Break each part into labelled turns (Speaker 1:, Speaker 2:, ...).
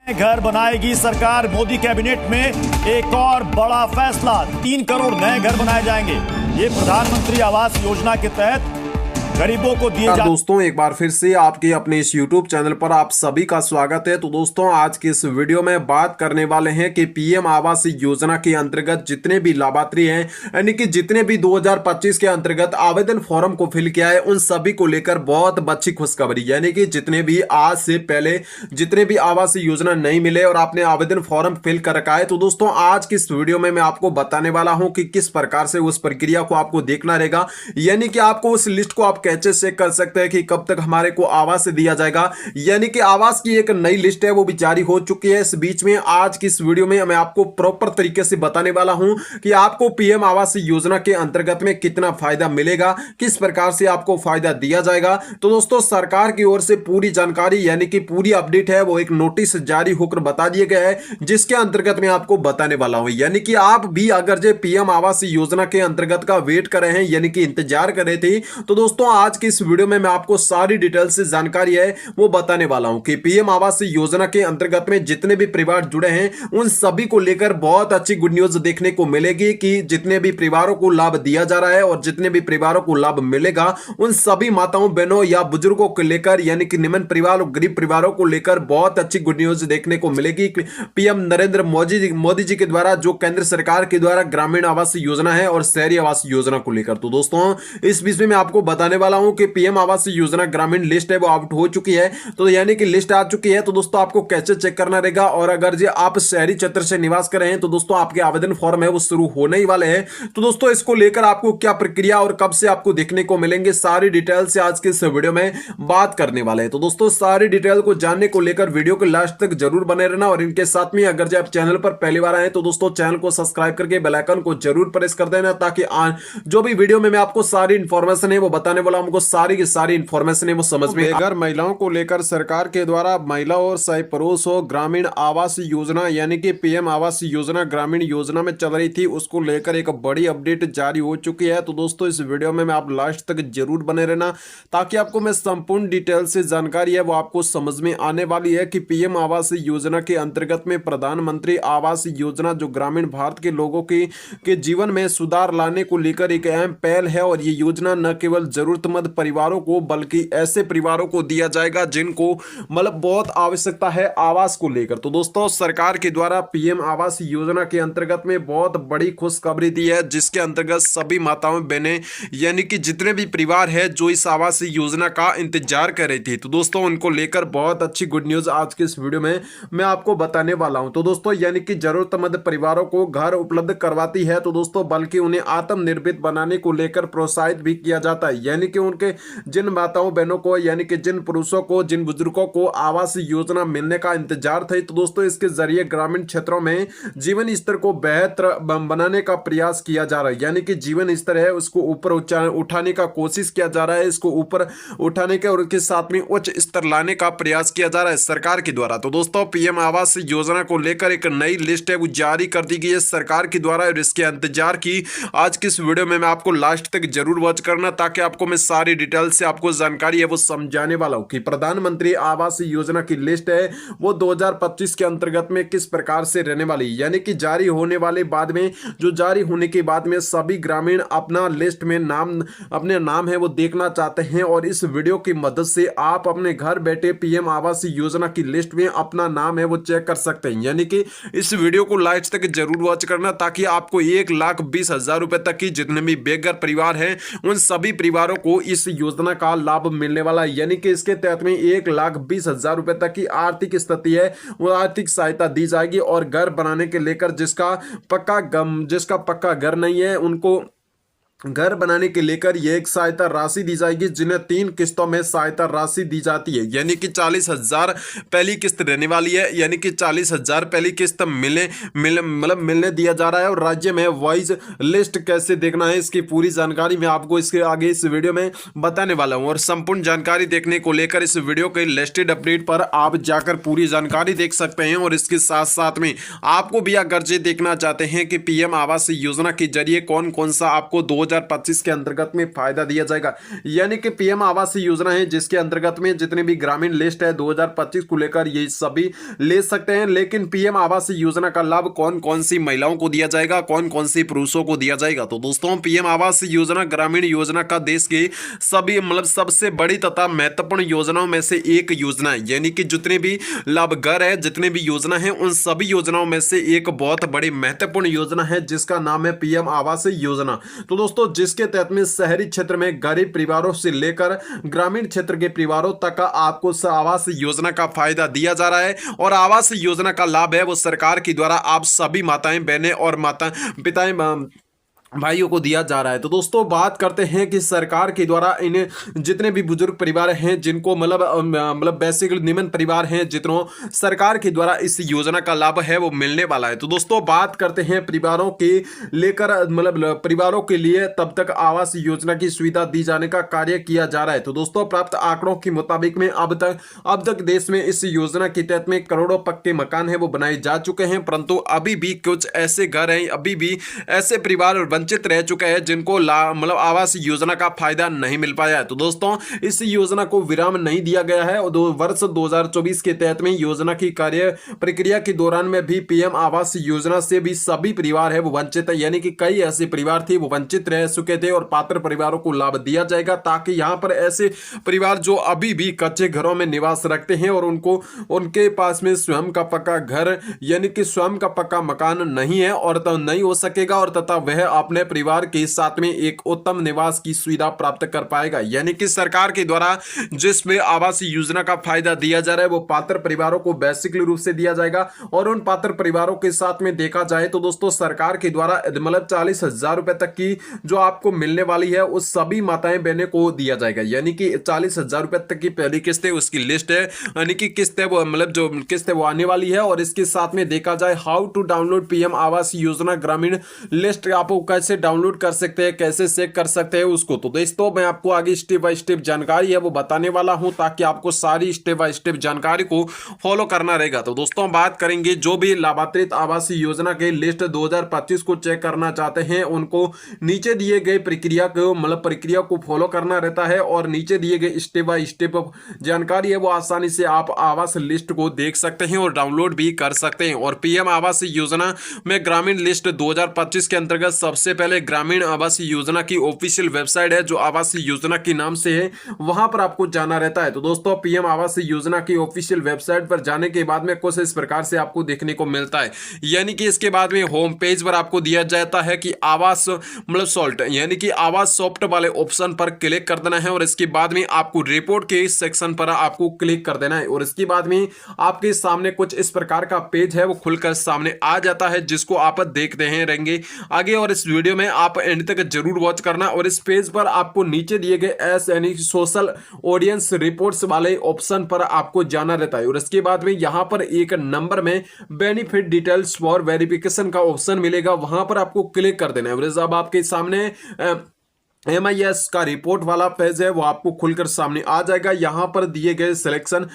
Speaker 1: घर बनाएगी सरकार। मोदी कैबिनेट में एक और बड़ा फैसला, 3 करोड़ नए घर बनाए जाएंगे। ये प्रधानमंत्री आवास योजना के तहत गरीबों को दिए जा।
Speaker 2: दोस्तों एक बार फिर से आपके अपने इस YouTube चैनल पर आप सभी का स्वागत है। तो दोस्तों आज के इस वीडियो में बात करने वाले हैं कि पीएम आवास योजना के अंतर्गत जितने भी लाभार्थी हैं, यानी कि जितने भी 2025 के अंतर्गत आवेदन फॉर्म को फिल किया है, उन सभी को लेकर बहुत अच्छी खुशखबरी। यानी कि जितने भी आज से पहले जितने भी आवास योजना नहीं मिले और आपने आवेदन फॉर्म फिल कर रखा है, तो दोस्तों आज की इस वीडियो में मैं आपको बताने वाला हूं कि किस प्रकार से उस प्रक्रिया को आपको देखना रहेगा। यानी कि आपको उस लिस्ट को आप कैसे चेक कर सकते हैं कि कब तक हमारे को आवास दिया जाएगा। यानी कि आवास की एक नई लिस्ट है, वो भी जारी हो चुकी है। इस बीच में आज की इस वीडियो में मैं आपको प्रॉपर तरीके से बताने वाला हूं कि आपको पीएम आवास योजना के अंतर्गत में कितना फायदा मिलेगा, किस प्रकार से आपको फायदा दिया जाएगा। तो दोस्तों सरकार की ओर से पूरी जानकारी यानी कि पूरी अपडेट है, वो एक नोटिस जारी होकर बता दिया गया है, जिसके अंतर्गत मैं आपको बताने वाला हूं। यानी कि आप भी अगर जो पीएम आवास योजना के अंतर्गत का वेट कर रहे हैं, यानी कि इंतजार कर रहे थे, तो दोस्तों आज की इस वीडियो में मैं आपको सारी डिटेल से जानकारी है वो बताने वाला हूं कि पीएम आवास योजना के अंतर्गत में जितने भी परिवार जुड़े हैं, उन सभी को लेकर बहुत अच्छी गुड न्यूज देखने को मिलेगी कि जितने भी परिवारों को लाभ दिया जा रहा है और जितने भी परिवारों को लाभ मिलेगा, उन सभी माताओं बहनों या बुजुर्गों को लेकर, यानी कि निम्न परिवार और गरीब परिवारों को लेकर बहुत अच्छी गुड न्यूज देखने को मिलेगी। पीएम नरेंद्र मोदी जी के द्वारा जो केंद्र सरकार के द्वारा ग्रामीण आवास योजना है और शहरी आवास योजना को लेकर। तो दोस्तों इस बीच में मैं आपको बताने वाला हूं कि पीएम आवास योजना ग्रामीण लिस्ट है वो आउट हो चुकी है, तो यानी कि लिस्ट आ चुकी है। तो दोस्तों आपको कैसे चेक करना रहेगा, और अगर जो आप शहरी क्षेत्र से निवास कर रहे हैं, तो दोस्तों आपके आवेदन फॉर्म है वो शुरू होने ही वाले हैं। तो दोस्तों इसको लेकर आपको क्या प्रक्रिया और कब से आपको देखने को मिलेंगे, सारी डिटेल से आज के इस वीडियो में बात करने वाले हैं। तो दोस्तों सारी डिटेल को जानने को लेकर वीडियो के लास्ट तक जरूर बने रहना, और इनके साथ में अगर जो आप चैनल पर पहली बार आए तो दोस्तों चैनल को सब्सक्राइब करके बेल आइकन को जरूर प्रेस कर देना, ताकि जो भी वीडियो में मैं आपको सारी इंफॉर्मेशन है वो बताने वाला हूं, सारी की सारी इंफॉर्मेशन है वो समझ में। अगर महिलाओं को लेकर सरकार के द्वारा महिला और सही पुरुष हो ग्रामीण आवास योजना यानी कि पीएम आवास योजना ग्रामीण योजना में चल रही थी, उसको लेकर एक बड़ी अपडेट जारी हो चुकी है। तो दोस्तों इस वीडियो में मैं आप लास्ट तक जरूर बने रहना, ताकि आपको मैं संपूर्ण डिटेल से जानकारी है वो आपको समझ में आने वाली है कि पीएम आवास योजना के अंतर्गत में प्रधानमंत्री आवास योजना जो ग्रामीण भारत के लोगों के जीवन में सुधार लाने को लेकर एक अहम पहल है। और ये योजना न केवल जरूरतमंद परिवारों को बल्कि ऐसे परिवारों को दिया जाएगा जिनको मतलब बहुत आवश्यकता है आवास को लेकर। तो दोस्तों सरकार के द्वारा पीएम आवास योजना के अंतर्गत में बहुत बड़ी खुशखबरी दी है, जिसके अंतर्गत सभी माताओं बहनें यानी कि जितने भी परिवार है जो इस आवास योजना का इंतजार कर रही थी, तो दोस्तों उनको लेकर बहुत अच्छी गुड न्यूज आज के इस वीडियो में मैं आपको बताने वाला हूं। तो दोस्तों यानी कि जरूरतमंद परिवारों को घर उपलब्ध करवाती है, तो दोस्तों बल्कि उन्हें आत्मनिर्भर बनाने को लेकर प्रोत्साहित भी किया जाता है। यानी कि उनके जिन माताओं बहनों को, यानी कि जिन पुरुषों को, जिन बुजुर्गों को आवास योजना मिलने का इंतजार था, तो दोस्तों इसके जरिए ग्रामीण क्षेत्रों में जीवन स्तर को बेहतर बनाने का प्रयास किया जा रहा है। यानी कि जीवन स्तर है उसको ऊपर उठाने का कोशिश किया जा रहा है, इसको ऊपर उठाने के और उसके साथ में उच्च स्तर लाने का प्रयास किया जा रहा है सरकार के द्वारा। तो दोस्तों पीएम आवास योजना को लेकर एक नई लिस्ट है वो जारी कर दी गई है सरकार के द्वारा, और इसके इंतजार की आज की इस वीडियो में मैं आपको लास्ट तक जरूर वॉच करना, ताकि आपको मैं सारी डिटेल से आपको जानकारी है वो समझाने वाला हूं कि प्रधानमंत्री आवास योजना की लिस्ट है वो 2025 के अंतर्गत में किस प्रकार से रहने वाली, यानी कि जारी होने वाले बाद में, जो जारी होने के बाद में सभी ग्रामीण अपना लिस्ट में अपने नाम है वो देखना चाहते हैं, और इस वीडियो की मदद से आप अपने घर बैठे पीएम आवास योजना की लिस्ट में अपना नाम है वो चेक कर सकते हैं। यानी कि इस वीडियो को लास्ट तक जरूर वॉच करना, ताकि आपको 1,20,000 रुपए तक की जितने भी बेघर परिवार हैं उन सभी परिवारों को इस योजना का लाभ मिलने वाला है। यानी कि इसके तहत में 1,20,000 रुपए तक की आर्थिक स्थिति है वो आर्थिक सहायता दी जाएगी, और घर बनाने के लेकर जिसका पक्का घर नहीं है उनको घर बनाने के लेकर यह एक सहायता राशि दी जाएगी, जिन्हें 3 किस्तों में सहायता राशि दी जाती है। यानी कि 40,000 पहली किस्त रहने वाली है, यानी कि 40,000 पहली किस्त मिलने दिया जा रहा है। और राज्य में वाइज लिस्ट कैसे देखना है इसकी पूरी जानकारी मैं आपको इसके आगे इस वीडियो में बताने वाला हूं, और संपूर्ण जानकारी देखने को लेकर इस वीडियो के लिस्टेड अपडेट पर आप जाकर पूरी जानकारी देख सकते हैं। और इसके साथ साथ में आपको भी अगर ये देखना चाहते हैं कि पीएम आवास योजना के जरिए कौन कौन सा आपको 2025 के अंतर्गत में फायदा दिया जाएगा। यानी कि पीएम आवास योजना है जिसके अंतर्गत में जितने भी ग्रामीण लिस्ट है 2025 को लेकर ये सभी ले सकते हैं। लेकिन पीएम आवास योजना का लाभ कौन कौन सी महिलाओं को दिया जाएगा, कौन कौन सी पुरुषों को दिया जाएगा? तो दोस्तों पीएम आवास योजना ग्रामीण योजना का देश की सभी सबसे बड़ी तथा महत्वपूर्ण योजनाओं में से एक योजना है। यानी कि जितने भी लाभगर है, जितने भी योजना है, उन सभी योजनाओं में से एक बहुत बड़ी महत्वपूर्ण योजना है जिसका नाम है पीएम आवास योजना। तो दोस्तों जिसके तहत में शहरी क्षेत्र में गरीब परिवारों से लेकर ग्रामीण क्षेत्र के परिवारों तक आपको आवास योजना का फायदा दिया जा रहा है। और आवास योजना का लाभ है वो सरकार के द्वारा आप सभी माताएं, बहनें और माता पिताएं, भाइयों को दिया जा रहा है। तो दोस्तों बात करते हैं कि सरकार के द्वारा इन्हें जितने भी बुजुर्ग परिवार हैं, जिनको बेसिक निम्न परिवार हैं, जितनों सरकार के द्वारा इस योजना का लाभ है वो मिलने वाला है। तो दोस्तों बात करते हैं परिवारों के लेकर परिवारों के लिए तब तक आवास योजना की सुविधा दी जाने का कार्य किया जा रहा है। तो दोस्तों प्राप्त आंकड़ों के मुताबिक में अब तक देश में इस योजना के तहत में करोड़ों पक्के मकान है वो बनाए जा चुके हैं, परंतु अभी भी कुछ ऐसे घर हैं, अभी भी ऐसे परिवार वंचित रह चुके हैं जिनको आवास योजना का फायदा नहीं मिल पाया है। तो दोस्तों इस योजना को विराम नहीं दिया गया है और वर्ष 2024 के तहत में योजना की कार्य प्रक्रिया के दौरान में भी पीएम आवास योजना से भी सभी परिवार है वो वंचित है। यानी कि कई ऐसे परिवार थे वो वंचित रह चुके थे और पात्र परिवारों को लाभ दिया जाएगा, ताकि यहां पर ऐसे परिवार जो अभी भी कच्चे घरों में निवास रखते हैं और उनके पास में स्वयं का पक्का घर यानी कि स्वयं का पक्का मकान नहीं है और तो नहीं हो सकेगा, और तथा वह अपने परिवार के साथ में एक उत्तम निवास की सुविधा प्राप्त कर पाएगा। यानी कि सरकार के द्वारा जिसमें आवास योजना का फायदा दिया जा रहा है वो पात्र परिवारों को बेसिकली रूप से दिया जाएगा। और उन पात्र परिवारों के साथ में देखा जाए तो दोस्तों सरकार के द्वारा 40,000 रुपए तक की जो आपको मिलने वाली है उस सभी माताएं बहनें को दिया जाएगा। यानी कि 40,000 रुपए तक की पहली किस्त है उसकी लिस्ट है, यानी कि किस्त है वो जो किस्त है वो आने वाली है। और इसके साथ में देखा जाए how to download PM Awas Yojana ग्रामीण लिस्ट, आपको कैसे डाउनलोड कर सकते हैं, कैसे चेक कर सकते हैं उसको। तो दोस्तों मैं आपको आगे स्टेप बाय स्टेप जानकारी है वो बताने वाला हूं, ताकि आपको सारी स्टेप बाय स्टेप जानकारी को फॉलो करना रहेगा। तो दोस्तों बात करेंगे जो भी लाभान्वित आवास योजना के लिस्ट 2025 को चेक करना चाहते हैं उनको नीचे दिए गए प्रक्रिया को फॉलो करना रहता है, और नीचे दिए गए स्टेप बाय स्टेप जानकारी है वो आसानी से आप आवास लिस्ट को देख सकते हैं और डाउनलोड भी कर सकते हैं। और पीएम आवास योजना में ग्रामीण लिस्ट 2025 के अंतर्गत सबसे पहले ग्रामीण आवास योजना की ऑफिशियल वेबसाइट है जो आवास योजना के नाम से है, वहां पर आपको जाना रहता है। तो दोस्तों पीएम आवास योजना की ऑफिशियल वेबसाइट पर जाने के बाद में कुछ इस प्रकार से आपको देखने को मिलता है। यानी कि इसके बाद में होम पेज पर आपको दिया जाता है कि आवास सॉल्ट यानी कि आवास सॉफ्ट वाले ऑप्शन पर क्लिक कर देना है, और इसके बाद में आपको रिपोर्ट के सेक्शन पर आपको क्लिक कर देना है। और इसके बाद में आपके सामने कुछ इस प्रकार का पेज है वो खुलकर सामने आ जाता है, जिसको आप देखते हैं रहेंगे आगे। और इस वीडियो में आप एंड तक जरूर वॉच करना। और इस पेज पर आपको नीचे दिए गए एस यानी सोशल ऑडियंस रिपोर्ट्स वाले ऑप्शन पर आपको जाना रहता है। और इसके बाद में यहां पर एक नंबर में बेनिफिट डिटेल्स फॉर वेरिफिकेशन का ऑप्शन मिलेगा, वहां पर आपको क्लिक कर देना है। और जब आपके सामने MIS का रिपोर्ट वाला पेज है वो आपको खुलकर सामने आ जाएगा। यहां पर दिए गए सिलेक्शन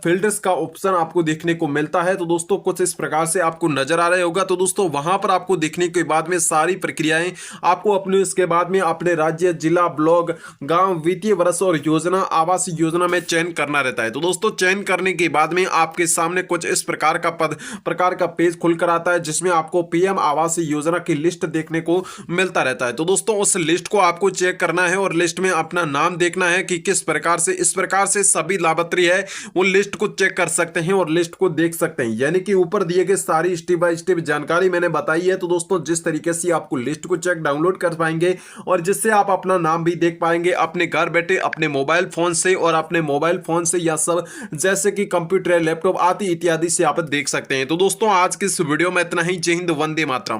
Speaker 2: फिल्टर्स का ऑप्शन आपको देखने को मिलता है। तो दोस्तों कुछ इस प्रकार से आपको नजर आ रहा होगा। तो दोस्तों वहां पर आपको देखने के बाद में सारी प्रक्रियाएं आपको अपने इसके बाद में अपने राज्य, जिला, ब्लॉक, गांव, वित्तीय वर्ष और योजना आवास योजना में चयन करना रहता है। तो दोस्तों चयन करने के बाद में आपके सामने कुछ इस प्रकार का पेज खुलकर आता है, जिसमें आपको पीएम आवास योजना की लिस्ट देखने को मिलता रहता है। तो दोस्तों उस लिस्ट को आपको चेक करना है और लिस्ट में अपना नाम देखना है कि किस प्रकार से इस प्रकार से सभी लाभार्थी है वो लिस्ट को चेक कर सकते हैं और लिस्ट को देख सकते हैं। यानी कि ऊपर दिए गए सारी स्टेप बाय स्टेप जानकारी मैंने बताई है। तो दोस्तों जिस तरीके से आपको लिस्ट को चेक डाउनलोड कर पाएंगे और जिससे आप अपना नाम भी देख पाएंगे अपने घर बैठे अपने मोबाइल फोन से, और अपने मोबाइल फोन से या सब जैसे कि कंप्यूटर, लैपटॉप आदि इत्यादि से आप देख सकते हैं। तो दोस्तों आज की इस वीडियो में इतना ही। जय हिंद, वंदे मातरम।